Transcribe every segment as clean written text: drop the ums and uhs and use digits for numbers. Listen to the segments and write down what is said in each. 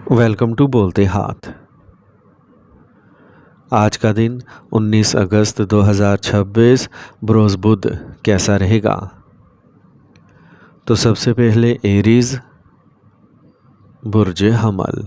Welcome to بولتے ہاتھ۔ آج کا دن 19 اگست 2026 بروز بدھ کیسا رہے گا؟ تو سب سے پہلے ایریز برج حمل۔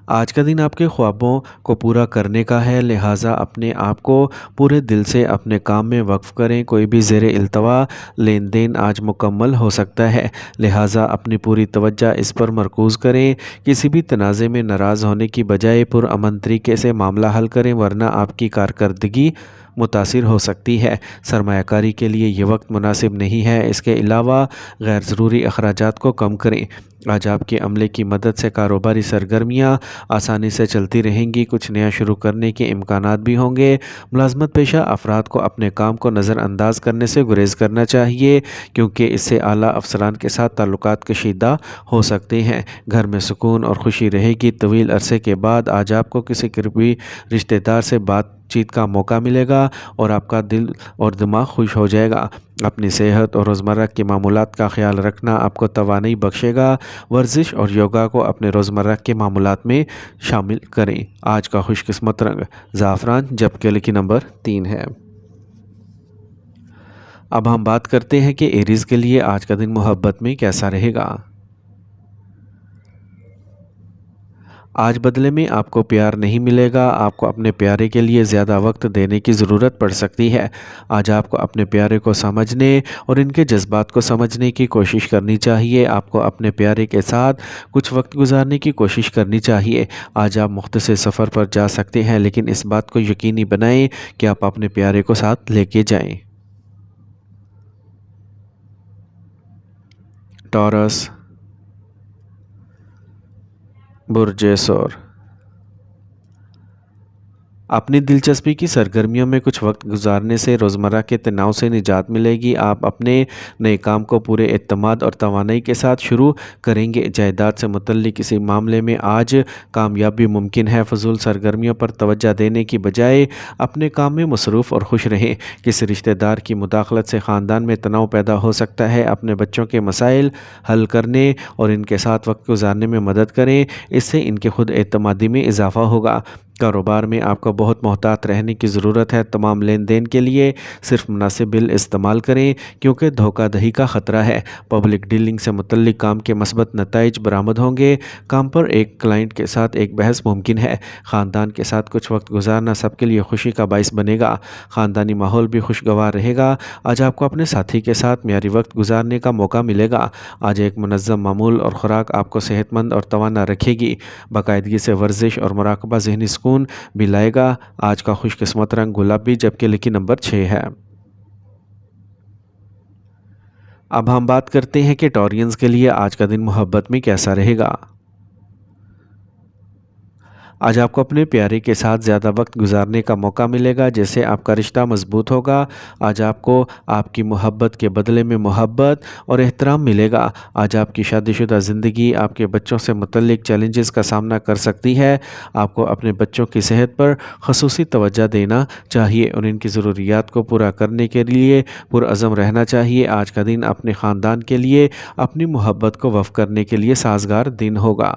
آج کا دن آپ کے خوابوں کو پورا کرنے کا ہے، لہٰذا اپنے آپ کو پورے دل سے اپنے کام میں وقف کریں۔ کوئی بھی زیر التوا لین دین آج مکمل ہو سکتا ہے، لہٰذا اپنی پوری توجہ اس پر مرکوز کریں۔ کسی بھی تنازع میں ناراض ہونے کی بجائے پرامن طریقے سے معاملہ حل کریں، ورنہ آپ کی کارکردگی متاثر ہو سکتی ہے۔ سرمایہ کاری کے لیے یہ وقت مناسب نہیں ہے، اس کے علاوہ غیر ضروری اخراجات کو کم کریں۔ آج آپ کے عملے کی مدد سے کاروباری سرگرمیاں آسانی سے چلتی رہیں گی، کچھ نیا شروع کرنے کے امکانات بھی ہوں گے۔ ملازمت پیشہ افراد کو اپنے کام کو نظر انداز کرنے سے گریز کرنا چاہیے، کیونکہ اس سے اعلیٰ افسران کے ساتھ تعلقات کشیدہ ہو سکتے ہیں۔ گھر میں سکون اور خوشی رہے گی۔ طویل عرصے کے بعد آج آپ کو کسی قریبی رشتہ دار سے بات چیت کا موقع ملے گا اور آپ کا دل اور دماغ خوش ہو جائے گا۔ اپنی صحت اور روزمرہ کے معمولات کا خیال رکھنا آپ کو توانائی بخشے گا۔ ورزش اور یوگا کو اپنے روزمرہ کے معمولات میں شامل کریں۔ آج کا خوش قسمت رنگ زعفران، جبکہ لکی نمبر 3 ہے۔ اب ہم بات کرتے ہیں کہ ایریز کے لیے آج کا دن محبت میں کیسا رہے گا۔ آج بدلے میں آپ کو پیار نہیں ملے گا، آپ کو اپنے پیارے کے لیے زیادہ وقت دینے کی ضرورت پڑ سکتی ہے۔ آج آپ کو اپنے پیارے کو سمجھنے اور ان کے جذبات کو سمجھنے کی کوشش کرنی چاہیے۔ آپ کو اپنے پیارے کے ساتھ کچھ وقت گزارنے کی کوشش کرنی چاہیے۔ آج آپ مختصر سفر پر جا سکتے ہیں، لیکن اس بات کو یقینی بنائیں کہ آپ اپنے پیارے کو ساتھ لے کے جائیں۔ ٹورس برج سور۔ اپنی دلچسپی کی سرگرمیوں میں کچھ وقت گزارنے سے روزمرہ کے تناؤ سے نجات ملے گی۔ آپ اپنے نئے کام کو پورے اعتماد اور توانائی کے ساتھ شروع کریں گے۔ جائیداد سے متعلق کسی معاملے میں آج کامیابی ممکن ہے۔ فضول سرگرمیوں پر توجہ دینے کی بجائے اپنے کام میں مصروف اور خوش رہیں۔ کسی رشتہ دار کی مداخلت سے خاندان میں تناؤ پیدا ہو سکتا ہے۔ اپنے بچوں کے مسائل حل کرنے اور ان کے ساتھ وقت گزارنے میں مدد کریں، اس سے ان کی خود اعتمادی میں اضافہ ہوگا۔ کاروبار میں آپ کو بہت محتاط رہنے کی ضرورت ہے۔ تمام لین دین کے لیے صرف مناسب بل استعمال کریں، کیونکہ دھوکہ دہی کا خطرہ ہے۔ پبلک ڈیلنگ سے متعلق کام کے مثبت نتائج برآمد ہوں گے۔ کام پر ایک کلائنٹ کے ساتھ ایک بحث ممکن ہے۔ خاندان کے ساتھ کچھ وقت گزارنا سب کے لیے خوشی کا باعث بنے گا۔ خاندانی ماحول بھی خوشگوار رہے گا۔ آج آپ کو اپنے ساتھی کے ساتھ معیاری وقت گزارنے کا موقع ملے گا۔ آج ایک منظم معمول اور خوراک آپ کو صحت مند اور توانا رکھے گی۔ باقاعدگی سے ورزش اور مراقبہ ذہنی سکون بھی لائے گا۔ آج کا خوش قسمت رنگ گلابی، جبکہ لکی نمبر 6 ہے۔ اب ہم بات کرتے ہیں کہ ٹورینز کے لیے آج کا دن محبت میں کیسا رہے گا۔ آج آپ کو اپنے پیارے کے ساتھ زیادہ وقت گزارنے کا موقع ملے گا، جس سے آپ کا رشتہ مضبوط ہوگا۔ آج آپ کو آپ کی محبت کے بدلے میں محبت اور احترام ملے گا۔ آج آپ کی شادی شدہ زندگی آپ کے بچوں سے متعلق چیلنجز کا سامنا کر سکتی ہے۔ آپ کو اپنے بچوں کی صحت پر خصوصی توجہ دینا چاہیے اور ان کی ضروریات کو پورا کرنے کے لیے پرعزم رہنا چاہیے۔ آج کا دن اپنے خاندان کے لیے اپنی محبت کو وقف کرنے کے لیے سازگار دن ہوگا۔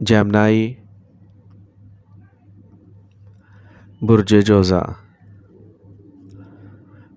جیمنائی برج جوزا۔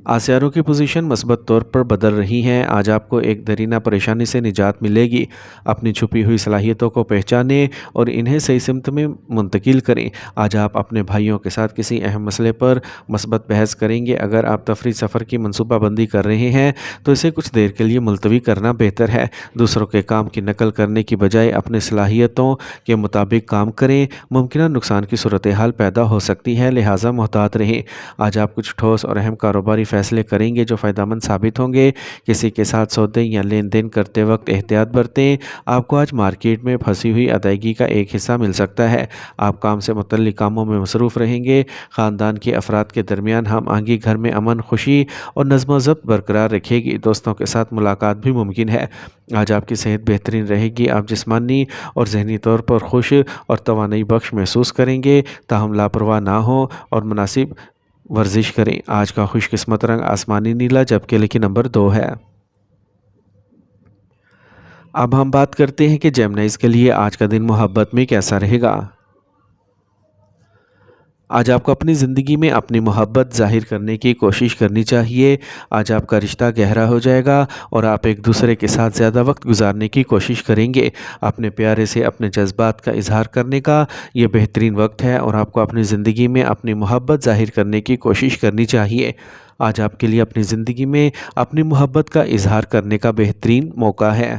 آج سیاروں کی پوزیشن مثبت طور پر بدل رہی ہیں۔ آج آپ کو ایک دیرینہ پریشانی سے نجات ملے گی۔ اپنی چھپی ہوئی صلاحیتوں کو پہچانیں اور انہیں صحیح سمت میں منتقل کریں۔ آج آپ اپنے بھائیوں کے ساتھ کسی اہم مسئلے پر مثبت بحث کریں گے۔ اگر آپ تفریحی سفر کی منصوبہ بندی کر رہے ہیں تو اسے کچھ دیر کے لیے ملتوی کرنا بہتر ہے۔ دوسروں کے کام کی نقل کرنے کی بجائے اپنی صلاحیتوں کے مطابق کام کریں۔ ممکنہ نقصان کی صورتحال پیدا ہو سکتی ہے، لہٰذا محتاط رہیں۔ آج آپ کچھ ٹھوس اور اہم کاروباری فیصلے کریں گے جو فائدہ مند ثابت ہوں گے۔ کسی کے ساتھ سودے یا لین دین کرتے وقت احتیاط برتیں۔ آپ کو آج مارکیٹ میں پھنسی ہوئی ادائیگی کا ایک حصہ مل سکتا ہے۔ آپ کام سے متعلق کاموں میں مصروف رہیں گے۔ خاندان کے افراد کے درمیان ہم آہنگی گھر میں امن، خوشی اور نظم و ضبط برقرار رکھے گی۔ دوستوں کے ساتھ ملاقات بھی ممکن ہے۔ آج آپ کی صحت بہترین رہے گی۔ آپ جسمانی اور ذہنی طور پر خوش اور توانائی بخش محسوس کریں گے، تاہم لاپرواہ نہ ہوں اور مناسب ورزش کریں۔ آج کا خوش قسمت رنگ آسمانی نیلا، جبکہ لکی نمبر 2 ہے۔ اب ہم بات کرتے ہیں کہ جیمنائز کے لیے آج کا دن محبت میں کیسا رہے گا۔ آج آپ کو اپنی زندگی میں اپنی محبت ظاہر کرنے کی کوشش کرنی چاہیے۔ آج آپ کا رشتہ گہرا ہو جائے گا اور آپ ایک دوسرے کے ساتھ زیادہ وقت گزارنے کی کوشش کریں گے۔ اپنے پیارے سے اپنے جذبات کا اظہار کرنے کا یہ بہترین وقت ہے اور آپ کو اپنی زندگی میں اپنی محبت ظاہر کرنے کی کوشش کرنی چاہیے۔ آج آپ کے لیے اپنی زندگی میں اپنی محبت کا اظہار کرنے کا بہترین موقع ہے۔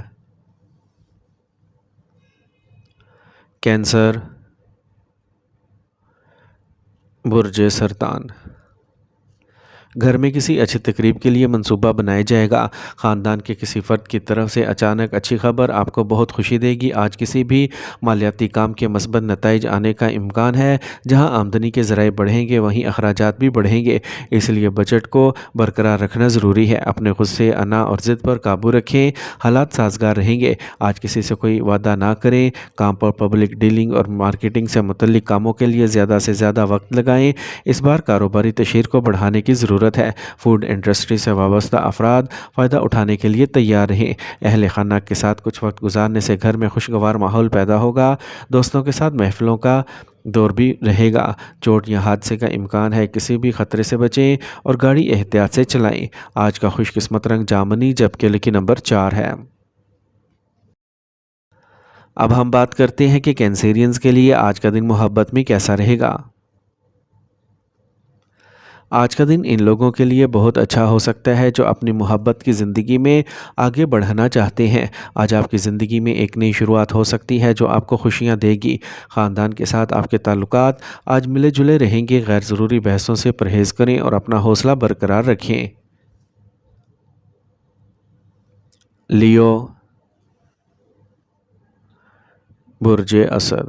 کینسر، برج سرطان۔ گھر میں کسی اچھی تقریب کے لیے منصوبہ بنایا جائے گا۔ خاندان کے کسی فرد کی طرف سے اچانک اچھی خبر آپ کو بہت خوشی دے گی۔ آج کسی بھی مالیاتی کام کے مثبت نتائج آنے کا امکان ہے۔ جہاں آمدنی کے ذرائع بڑھیں گے وہیں اخراجات بھی بڑھیں گے، اس لیے بجٹ کو برقرار رکھنا ضروری ہے۔ اپنے غصے، انا اور ضد پر قابو رکھیں، حالات سازگار رہیں گے۔ آج کسی سے کوئی وعدہ نہ کریں۔ کام پر پبلک ڈیلنگ اور مارکیٹنگ سے متعلق کاموں کے لیے زیادہ سے زیادہ وقت لگائیں۔ اس بار کاروباری تشہیر کو بڑھانے کی ضرورت ہے۔ فوڈ انڈسٹری سے وابستہ افراد فائدہ اٹھانے کے لیے تیار رہیں۔ اہل خانہ کے ساتھ کچھ وقت گزارنے سے گھر میں خوشگوار ماحول پیدا ہوگا۔ دوستوں کے ساتھ محفلوں کا دور بھی رہے گا۔ چوٹ یا حادثے کا امکان ہے، کسی بھی خطرے سے بچیں اور گاڑی احتیاط سے چلائیں۔ آج کا خوش قسمت رنگ جامنی جبکہ لکی نمبر 4 ہے۔ اب ہم بات کرتے ہیں کہ کینسیرینز کے لیے آج کا دن محبت میں کیسا رہے گا۔ آج کا دن ان لوگوں کے لیے بہت اچھا ہو سکتا ہے جو اپنی محبت کی زندگی میں آگے بڑھنا چاہتے ہیں۔ آج آپ کی زندگی میں ایک نئی شروعات ہو سکتی ہے جو آپ کو خوشیاں دے گی۔ خاندان کے ساتھ آپ کے تعلقات آج ملے جلے رہیں گے۔ غیر ضروری بحثوں سے پرہیز کریں اور اپنا حوصلہ برقرار رکھیں۔ لیو، برج اسد۔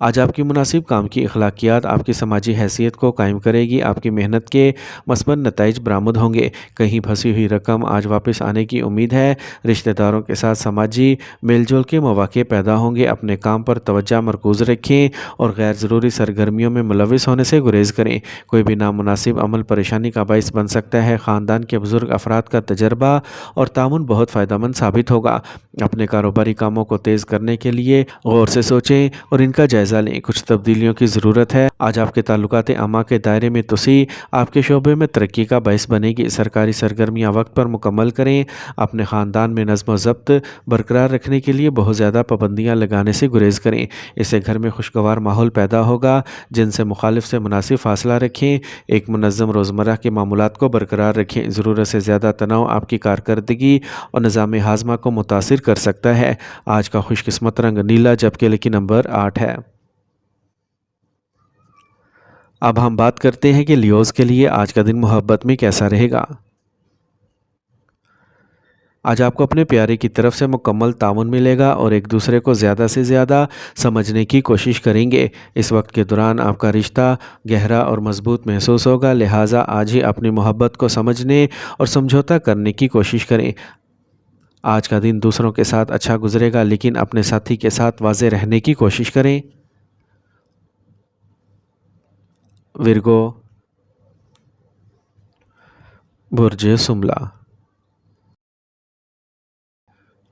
آج آپ کی مناسب کام کی اخلاقیات آپ کی سماجی حیثیت کو قائم کرے گی۔ آپ کی محنت کے مثبت نتائج برآمد ہوں گے۔ کہیں پھنسی ہوئی رقم آج واپس آنے کی امید ہے۔ رشتہ داروں کے ساتھ سماجی میل جول کے مواقع پیدا ہوں گے۔ اپنے کام پر توجہ مرکوز رکھیں اور غیر ضروری سرگرمیوں میں ملوث ہونے سے گریز کریں۔ کوئی بھی نامناسب عمل پریشانی کا باعث بن سکتا ہے۔ خاندان کے بزرگ افراد کا تجربہ اور تعاون بہت فائدہ مند ثابت ہوگا۔ اپنے کاروباری کاموں کو تیز کرنے کے لیے غور سے سوچیں اور ان کا جائزہ لیں۔ کچھ تبدیلیوں کی ضرورت ہے۔ آج آپ کے تعلقات عامہ کے دائرے میں توسیع آپ کے شعبے میں ترقی کا باعث بنے گی۔ سرکاری سرگرمیاں وقت پر مکمل کریں۔ اپنے خاندان میں نظم و ضبط برقرار رکھنے کے لیے بہت زیادہ پابندیاں لگانے سے گریز کریں۔ اس سے گھر میں خوشگوار ماحول پیدا ہوگا۔ جن سے مخالف سے مناسب فاصلہ رکھیں۔ ایک منظم روزمرہ کے معمولات کو برقرار رکھیں۔ ضرورت سے زیادہ تناؤ آپ کی کارکردگی اور نظام ہاضمہ کو متاثر کر سکتا ہے۔ آج کا خوش قسمت رنگ نیلا جبکہ لکی نمبر 8 ہے۔ اب ہم بات کرتے ہیں کہ لیوز کے لیے آج کا دن محبت میں کیسا رہے گا۔ آج آپ کو اپنے پیارے کی طرف سے مکمل تعاون ملے گا اور ایک دوسرے کو زیادہ سے زیادہ سمجھنے کی کوشش کریں گے۔ اس وقت کے دوران آپ کا رشتہ گہرا اور مضبوط محسوس ہوگا، لہٰذا آج ہی اپنی محبت کو سمجھنے اور سمجھوتا کرنے کی کوشش کریں۔ آج کا دن دوسروں کے ساتھ اچھا گزرے گا لیکن اپنے ساتھی کے ساتھ واضح رہنے کی کوشش کریں۔ ورگو، برج سملہ۔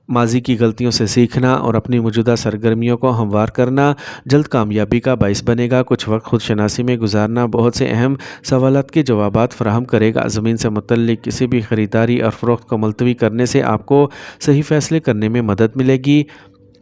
ماضی کی غلطیوں سے سیکھنا اور اپنی موجودہ سرگرمیوں کو ہموار کرنا جلد کامیابی کا باعث بنے گا۔ کچھ وقت خود شناسی میں گزارنا بہت سے اہم سوالات کے جوابات فراہم کرے گا۔ زمین سے متعلق کسی بھی خریداری اور فروخت کو ملتوی کرنے سے آپ کو صحیح فیصلے کرنے میں مدد ملے گی۔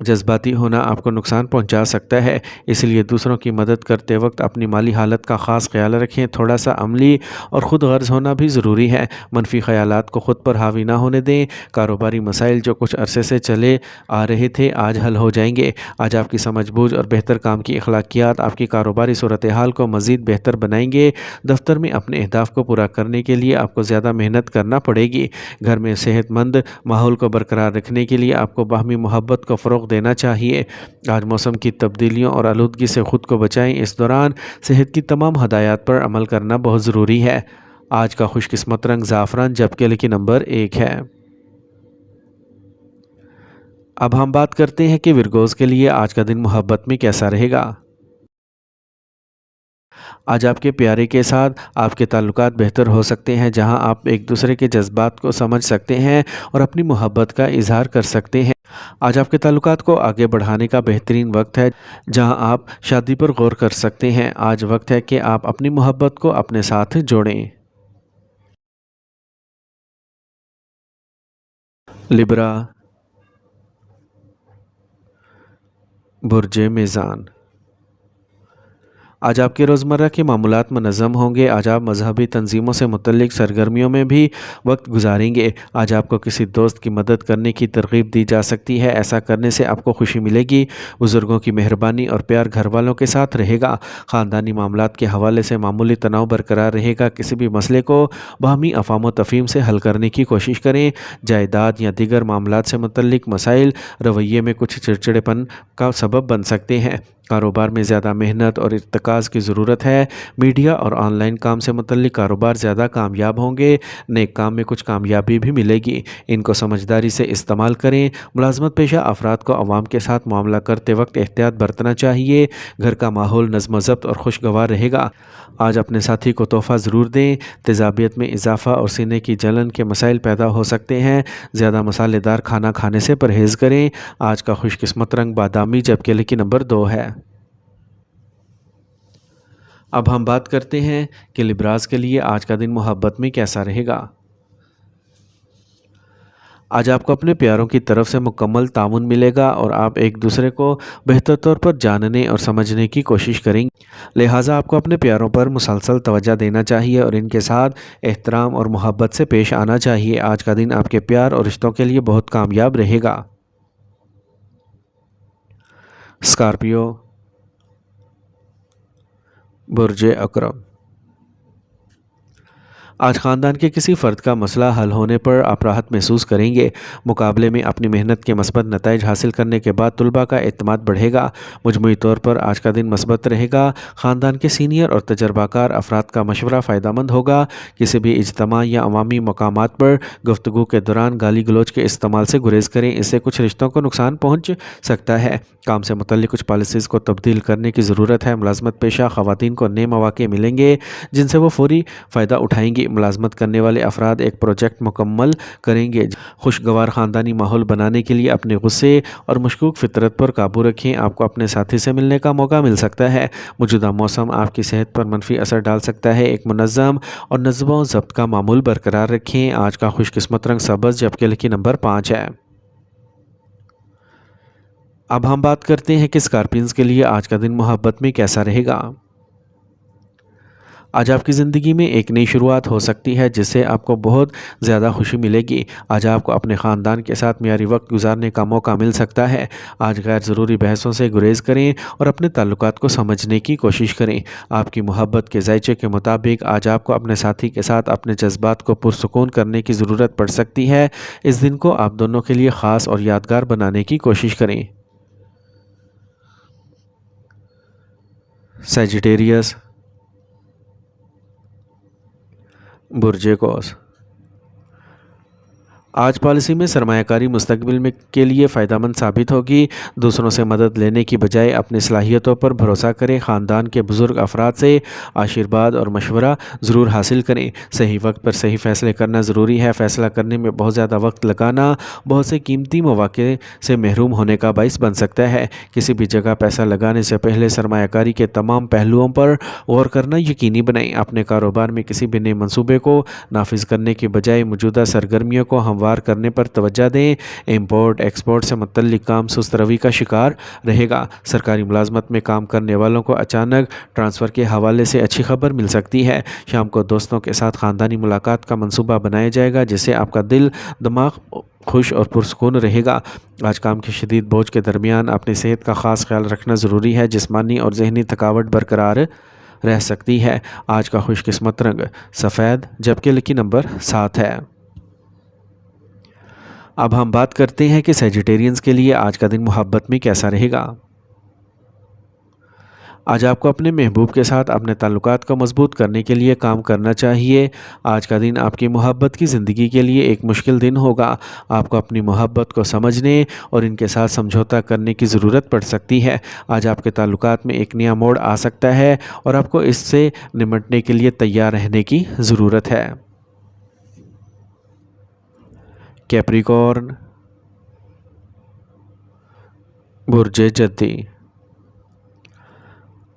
جذباتی ہونا آپ کو نقصان پہنچا سکتا ہے، اس لیے دوسروں کی مدد کرتے وقت اپنی مالی حالت کا خاص خیال رکھیں۔ تھوڑا سا عملی اور خود غرض ہونا بھی ضروری ہے۔ منفی خیالات کو خود پر حاوی نہ ہونے دیں۔ کاروباری مسائل جو کچھ عرصے سے چلے آ رہے تھے آج حل ہو جائیں گے۔ آج آپ کی سمجھ بوجھ اور بہتر کام کی اخلاقیات آپ کی کاروباری صورتحال کو مزید بہتر بنائیں گے۔ دفتر میں اپنے اہداف کو پورا کرنے کے لیے آپ کو زیادہ محنت کرنا پڑے گی۔ گھر میں صحت مند ماحول کو برقرار رکھنے کے لیے آپ کو باہمی محبت کو فروغ دینا چاہیے۔ آج موسم کی تبدیلیوں اور آلودگی سے خود کو بچائیں۔ اس دوران صحت کی تمام ہدایات پر عمل کرنا بہت ضروری ہے۔ آج کا خوش قسمت رنگ زعفران جبکہ لکی نمبر 1 ہے۔ اب ہم بات کرتے ہیں کہ ورگوز کے لیے آج کا دن محبت میں کیسا رہے گا۔ آج آپ کے پیارے کے ساتھ آپ کے تعلقات بہتر ہو سکتے ہیں، جہاں آپ ایک دوسرے کے جذبات کو سمجھ سکتے ہیں اور اپنی محبت کا اظہار کر سکتے ہیں۔ آج آپ کے تعلقات کو آگے بڑھانے کا بہترین وقت ہے، جہاں آپ شادی پر غور کر سکتے ہیں۔ آج وقت ہے کہ آپ اپنی محبت کو اپنے ساتھ جوڑیں۔ لبرا، برج میزان۔ آج آپ کے روزمرہ کے معمولات منظم ہوں گے۔ آج آپ مذہبی تنظیموں سے متعلق سرگرمیوں میں بھی وقت گزاریں گے۔ آج آپ کو کسی دوست کی مدد کرنے کی ترغیب دی جا سکتی ہے، ایسا کرنے سے آپ کو خوشی ملے گی۔ بزرگوں کی مہربانی اور پیار گھر والوں کے ساتھ رہے گا۔ خاندانی معاملات کے حوالے سے معمولی تناؤ برقرار رہے گا۔ کسی بھی مسئلے کو باہمی افہام و تفہیم سے حل کرنے کی کوشش کریں۔ جائیداد یا دیگر معاملات سے متعلق مسائل رویے میں کچھ چڑچڑے پن کا سبب بن سکتے ہیں۔ کاروبار میں زیادہ محنت اور ارتکاز کی ضرورت ہے۔ میڈیا اور آن لائن کام سے متعلق کاروبار زیادہ کامیاب ہوں گے۔ نیک کام میں کچھ کامیابی بھی ملے گی، ان کو سمجھداری سے استعمال کریں۔ ملازمت پیشہ افراد کو عوام کے ساتھ معاملہ کرتے وقت احتیاط برتنا چاہیے۔ گھر کا ماحول نظم و ضبط اور خوشگوار رہے گا۔ آج اپنے ساتھی کو تحفہ ضرور دیں۔ تیزابیت میں اضافہ اور سینے کی جلن کے مسائل پیدا ہو سکتے ہیں۔ زیادہ مسالے دار کھانا کھانے سے پرہیز کریں۔ آج کا خوش قسمت رنگ بادامی، جبکہ لکی نمبر 2 ہے۔ اب ہم بات کرتے ہیں کہ لبراز کے لیے آج کا دن محبت میں کیسا رہے گا۔ آج آپ کو اپنے پیاروں کی طرف سے مکمل تعاون ملے گا اور آپ ایک دوسرے کو بہتر طور پر جاننے اور سمجھنے کی کوشش کریں گے۔ لہٰذا آپ کو اپنے پیاروں پر مسلسل توجہ دینا چاہیے اور ان کے ساتھ احترام اور محبت سے پیش آنا چاہیے۔ آج کا دن آپ کے پیار اور رشتوں کے لیے بہت کامیاب رہے گا۔ اسکارپیو، برج عقرب۔ آج خاندان کے کسی فرد کا مسئلہ حل ہونے پر آپ راحت محسوس کریں گے۔ مقابلے میں اپنی محنت کے مثبت نتائج حاصل کرنے کے بعد طلباء کا اعتماد بڑھے گا۔ مجموعی طور پر آج کا دن مثبت رہے گا۔ خاندان کے سینئر اور تجربہ کار افراد کا مشورہ فائدہ مند ہوگا۔ کسی بھی اجتماع یا عوامی مقامات پر گفتگو کے دوران گالی گلوچ کے استعمال سے گریز کریں، اس سے کچھ رشتوں کو نقصان پہنچ سکتا ہے۔ کام سے متعلق کچھ پالیسیز کو تبدیل کرنے کی ضرورت ہے۔ ملازمت پیشہ خواتین کو نئے مواقع ملیں گے جن سے وہ فوری فائدہ اٹھائیں گی۔ ملازمت کرنے والے افراد ایک پروجیکٹ مکمل کریں گے۔ خوشگوار خاندانی ماحول بنانے کے لیے اپنے غصے اور مشکوک فطرت پر قابو رکھیں۔ آپ کو اپنے ساتھی سے ملنے کا موقع مل سکتا ہے۔ موجودہ موسم آپ کی صحت پر منفی اثر ڈال سکتا ہے۔ ایک منظم اور نظم و ضبط کا معمول برقرار رکھیں۔ آج کا خوش قسمت رنگ سبز، جبکہ لکی نمبر 5 ہے۔ اب ہم بات کرتے ہیں کہ اسکارپینز کے لیے آج کا دن محبت میں کیسا رہے گا۔ آج آپ کی زندگی میں ایک نئی شروعات ہو سکتی ہے جس سے آپ کو بہت زیادہ خوشی ملے گی۔ آج آپ کو اپنے خاندان کے ساتھ معیاری وقت گزارنے کا موقع مل سکتا ہے۔ آج غیر ضروری بحثوں سے گریز کریں اور اپنے تعلقات کو سمجھنے کی کوشش کریں۔ آپ کی محبت کے ذائچے کے مطابق آج آپ کو اپنے ساتھی کے ساتھ اپنے جذبات کو پرسکون کرنے کی ضرورت پڑ سکتی ہے۔ اس دن کو آپ دونوں کے لیے خاص اور یادگار بنانے کی کوشش کریں۔ سیجیٹیریس، برج قوس۔ آج پالیسی میں سرمایہ کاری مستقبل میں کے لیے فائدہ مند ثابت ہوگی۔ دوسروں سے مدد لینے کی بجائے اپنی صلاحیتوں پر بھروسہ کریں۔ خاندان کے بزرگ افراد سے آشیرواد اور مشورہ ضرور حاصل کریں۔ صحیح وقت پر صحیح فیصلے کرنا ضروری ہے۔ فیصلہ کرنے میں بہت زیادہ وقت لگانا بہت سے قیمتی مواقع سے محروم ہونے کا باعث بن سکتا ہے۔ کسی بھی جگہ پیسہ لگانے سے پہلے سرمایہ کاری کے تمام پہلوؤں پر غور کرنا یقینی بنائیں۔ اپنے کاروبار میں کسی بھی نئے منصوبے کو نافذ کرنے کے بجائے موجودہ سرگرمیوں کو ہموار کرنے پر توجہ دیں۔ امپورٹ ایکسپورٹ سے متعلق کام سست روی کا شکار رہے گا۔ سرکاری ملازمت میں کام کرنے والوں کو اچانک ٹرانسفر کے حوالے سے اچھی خبر مل سکتی ہے۔ شام کو دوستوں کے ساتھ خاندانی ملاقات کا منصوبہ بنایا جائے گا جس سے آپ کا دل دماغ خوش اور پرسکون رہے گا۔ آج کام کے شدید بوجھ کے درمیان اپنی صحت کا خاص خیال رکھنا ضروری ہے۔ جسمانی اور ذہنی تھکاوٹ برقرار رہ سکتی ہے۔ آج کا خوش قسمت رنگ سفید، جبکہ لکی نمبر 7 ہے۔ اب ہم بات کرتے ہیں کہ سیجیٹیرینز کے لیے آج کا دن محبت میں کیسا رہے گا۔ آج آپ کو اپنے محبوب کے ساتھ اپنے تعلقات کو مضبوط کرنے کے لیے کام کرنا چاہیے۔ آج کا دن آپ کی محبت کی زندگی کے لیے ایک مشکل دن ہوگا۔ آپ کو اپنی محبت کو سمجھنے اور ان کے ساتھ سمجھوتا کرنے کی ضرورت پڑ سکتی ہے۔ آج آپ کے تعلقات میں ایک نیا موڑ آ سکتا ہے اور آپ کو اس سے نمٹنے کے لیے تیار رہنے کی ضرورت ہے۔ کیپریکارن، برج جدی،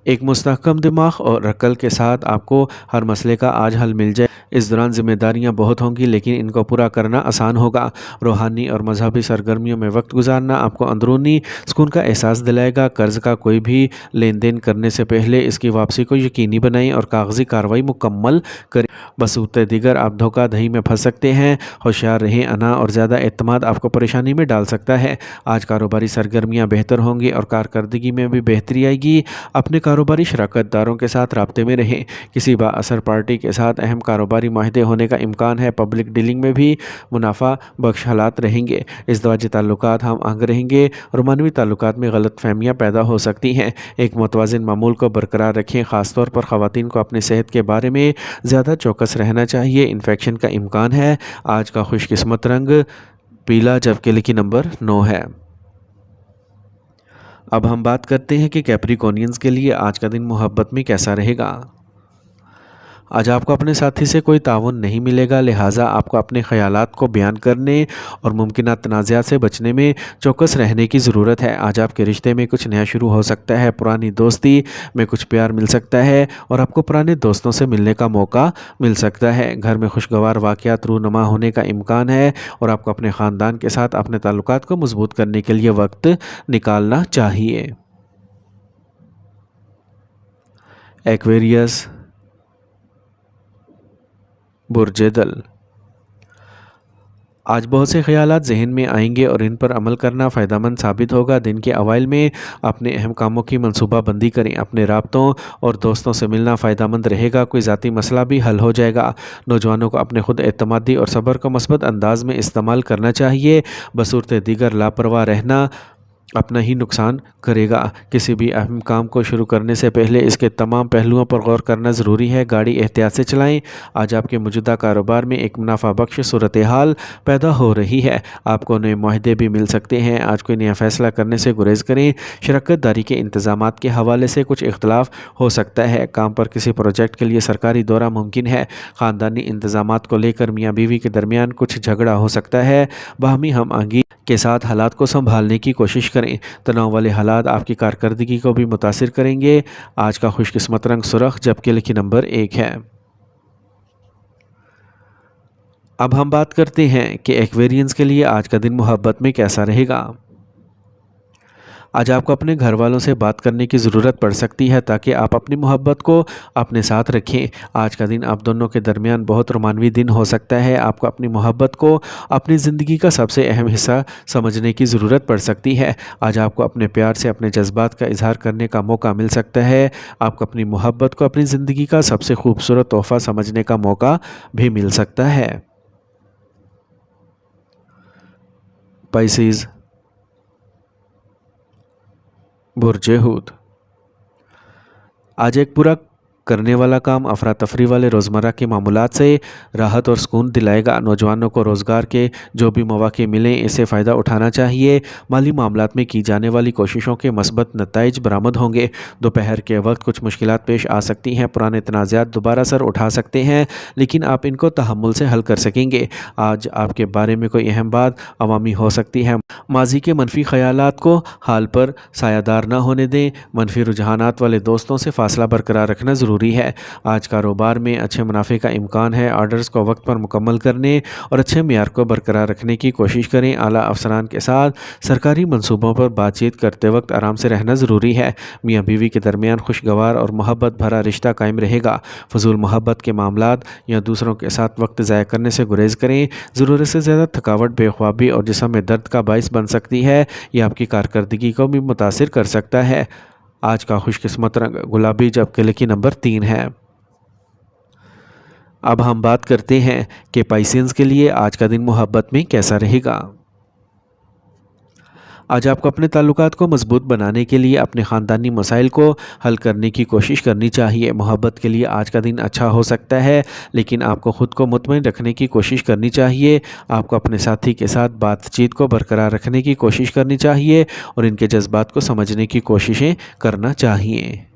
ایک مستحکم دماغ اور عقل کے ساتھ آپ کو ہر مسئلے کا آج حل مل جائے۔ اس دوران ذمہ داریاں بہت ہوں گی لیکن ان کو پورا کرنا آسان ہوگا۔ روحانی اور مذہبی سرگرمیوں میں وقت گزارنا آپ کو اندرونی سکون کا احساس دلائے گا۔ قرض کا کوئی بھی لین دین کرنے سے پہلے اس کی واپسی کو یقینی بنائیں اور کاغذی کارروائی مکمل کریں۔ بصورت دیگر آپ دھوکہ دہی میں پھنس سکتے ہیں۔ ہوشیار رہیں، انا اور زیادہ اعتماد آپ کو پریشانی میں ڈال سکتا ہے۔ آج کاروباری سرگرمیاں بہتر ہوں گی اور کارکردگی میں بھی بہتری آئے گی۔ اپنے کاروباری شراکت داروں کے ساتھ رابطے میں رہیں۔ کسی بااثر پارٹی کے ساتھ اہم کاروباری معاہدے ہونے کا امکان ہے۔ پبلک ڈیلنگ میں بھی منافع بخش حالات رہیں گے۔ ازدواجی تعلقات ہم آہنگ رہیں گے اور معنوی تعلقات میں غلط فہمیاں پیدا ہو سکتی ہیں۔ ایک متوازن معمول کو برقرار رکھیں، خاص طور پر خواتین کو اپنی صحت کے بارے میں زیادہ چوکس رہنا چاہیے۔ انفیکشن کا امکان ہے۔ آج کا خوش قسمت رنگ پیلا جبکہ لکی نمبر 9 ہے۔ اب ہم بات کرتے ہیں کہ کیپریکونینز کے لیے آج کا دن محبت میں کیسا رہے گا۔ آج آپ کو اپنے ساتھی سے کوئی تعاون نہیں ملے گا، لہٰذا آپ کو اپنے خیالات کو بیان کرنے اور ممکنہ تنازعات سے بچنے میں چوکس رہنے کی ضرورت ہے۔ آج آپ کے رشتے میں کچھ نیا شروع ہو سکتا ہے۔ پرانی دوستی میں کچھ پیار مل سکتا ہے اور آپ کو پرانے دوستوں سے ملنے کا موقع مل سکتا ہے۔ گھر میں خوشگوار واقعات رونما ہونے کا امکان ہے اور آپ کو اپنے خاندان کے ساتھ اپنے تعلقات کو مضبوط کرنے کے لیے وقت نکالنا چاہیے۔ ایکویریس، برج دل، آج بہت سے خیالات ذہن میں آئیں گے اور ان پر عمل کرنا فائدہ مند ثابت ہوگا۔ دن کے اوائل میں اپنے اہم کاموں کی منصوبہ بندی کریں۔ اپنے رابطوں اور دوستوں سے ملنا فائدہ مند رہے گا۔ کوئی ذاتی مسئلہ بھی حل ہو جائے گا۔ نوجوانوں کو اپنے خود اعتمادی اور صبر کو مثبت انداز میں استعمال کرنا چاہیے۔ بصورت دیگر لاپرواہ رہنا اپنا ہی نقصان کرے گا۔ کسی بھی اہم کام کو شروع کرنے سے پہلے اس کے تمام پہلوؤں پر غور کرنا ضروری ہے۔ گاڑی احتیاط سے چلائیں۔ آج آپ کے موجودہ کاروبار میں ایک منافع بخش صورتحال پیدا ہو رہی ہے۔ آپ کو نئے معاہدے بھی مل سکتے ہیں۔ آج کوئی نیا فیصلہ کرنے سے گریز کریں۔ شراکت داری کے انتظامات کے حوالے سے کچھ اختلاف ہو سکتا ہے۔ کام پر کسی پروجیکٹ کے لیے سرکاری دورہ ممکن ہے۔ خاندانی انتظامات کو لے کر میاں بیوی کے درمیان کچھ جھگڑا ہو سکتا ہے۔ باہمی ہم آہنگی کے ساتھ حالات کو سنبھالنے کی کوشش کریں۔ تناؤ والے حالات آپ کی کارکردگی کو بھی متاثر کریں گے۔ آج کا خوش قسمت رنگ سرخ جبکہ لکی نمبر 1 ہے۔ اب ہم بات کرتے ہیں کہ ایکویرینز کے لیے آج کا دن محبت میں کیسا رہے گا۔ آج آپ کو اپنے گھر والوں سے بات کرنے کی ضرورت پڑ سکتی ہے تاکہ آپ اپنی محبت کو اپنے ساتھ رکھیں۔ آج کا دن آپ دونوں کے درمیان بہت رومانوی دن ہو سکتا ہے۔ آپ کو اپنی محبت کو اپنی زندگی کا سب سے اہم حصہ سمجھنے کی ضرورت پڑ سکتی ہے۔ آج آپ کو اپنے پیار سے اپنے جذبات کا اظہار کرنے کا موقع مل سکتا ہے۔ آپ کو اپنی محبت کو اپنی زندگی کا سب سے خوبصورت تحفہ سمجھنے کا موقع بھی مل سکتا ہے۔ پائسیز، برج حوت، آج ایک پورا کرنے والا کام افراتفری والے روزمرہ کے معمولات سے راحت اور سکون دلائے گا۔ نوجوانوں کو روزگار کے جو بھی مواقع ملیں اس سے فائدہ اٹھانا چاہیے۔ مالی معاملات میں کی جانے والی کوششوں کے مثبت نتائج برآمد ہوں گے۔ دوپہر کے وقت کچھ مشکلات پیش آ سکتی ہیں۔ پرانے تنازعات دوبارہ سر اٹھا سکتے ہیں لیکن آپ ان کو تحمل سے حل کر سکیں گے۔ آج آپ کے بارے میں کوئی اہم بات عوامی ہو سکتی ہے۔ ماضی کے منفی خیالات کو حال پر سایہ دار نہ ہونے دیں۔ منفی رجحانات والے دوستوں سے فاصلہ برقرار رکھنا ضروری ہے۔ آج کاروبار میں اچھے منافع کا امکان ہے۔ آرڈرز کو وقت پر مکمل کرنے اور اچھے معیار کو برقرار رکھنے کی کوشش کریں۔ اعلیٰ افسران کے ساتھ سرکاری منصوبوں پر بات چیت کرتے وقت آرام سے رہنا ضروری ہے۔ میاں بیوی کے درمیان خوشگوار اور محبت بھرا رشتہ قائم رہے گا۔ فضول محبت کے معاملات یا دوسروں کے ساتھ وقت ضائع کرنے سے گریز کریں۔ ضرورت سے زیادہ تھکاوٹ بے خوابی اور جسم میں درد کا باعث بن سکتی ہے۔ یہ آپ کی کارکردگی کو بھی متاثر کر سکتا ہے۔ آج کا خوش قسمت رنگ گلابی جبکہ لکی نمبر 3 ہے۔ اب ہم بات کرتے ہیں کہ پائسینز کے لیے آج کا دن محبت میں کیسا رہے گا۔ آج آپ کو اپنے تعلقات کو مضبوط بنانے کے لیے اپنے خاندانی مسائل کو حل کرنے کی کوشش کرنی چاہیے۔ محبت کے لیے آج کا دن اچھا ہو سکتا ہے، لیکن آپ کو خود کو مطمئن رکھنے کی کوشش کرنی چاہیے۔ آپ کو اپنے ساتھی کے ساتھ بات چیت کو برقرار رکھنے کی کوشش کرنی چاہیے اور ان کے جذبات کو سمجھنے کی کوششیں کرنا چاہیے۔